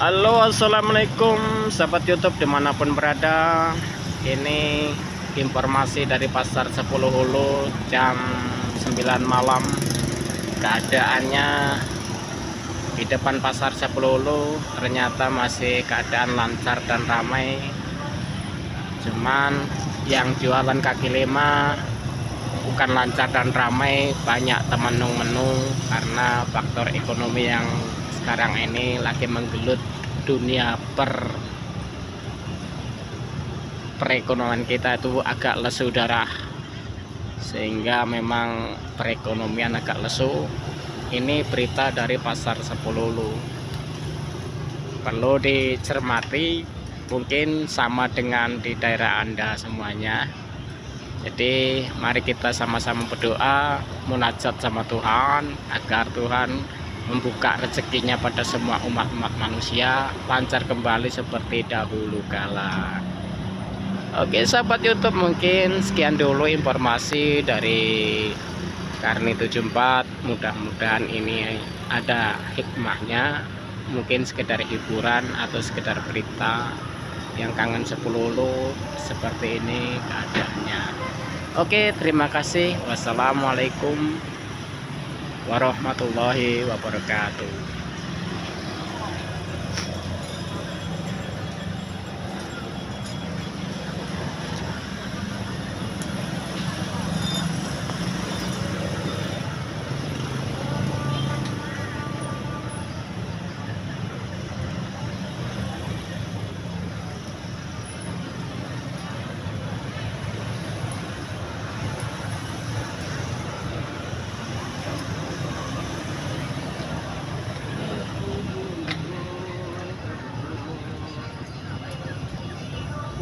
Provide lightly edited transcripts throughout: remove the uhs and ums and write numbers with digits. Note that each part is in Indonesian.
Halo, assalamualaikum sahabat YouTube dimanapun berada. Ini informasi dari pasar 10 Hulu jam 9 malam. Keadaannya di depan pasar 10 Hulu ternyata masih keadaan lancar dan ramai. Cuman yang jualan kaki lima bukan lancar dan ramai, banyak temenung-menung karena faktor ekonomi yang sekarang ini lagi menggelut dunia perekonomian kita itu agak lesu darah, sehingga memang perekonomian agak lesu. Ini berita dari pasar 10 Hulu, perlu dicermati, mungkin sama dengan di daerah Anda semuanya. Jadi mari kita sama-sama berdoa, munajat sama Tuhan agar Tuhan membuka rezekinya pada semua umat-umat manusia, lancar kembali seperti dahulu kala. Oke sahabat YouTube, mungkin sekian dulu informasi dari Karni 74. Mudah-mudahan ini ada hikmahnya, mungkin sekedar hiburan atau sekedar berita yang kangen 10 Hulu seperti ini keadaannya. Oke, terima kasih. Wassalamualaikum warahmatullahi wabarakatuh.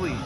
Wih,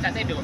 baca tidur.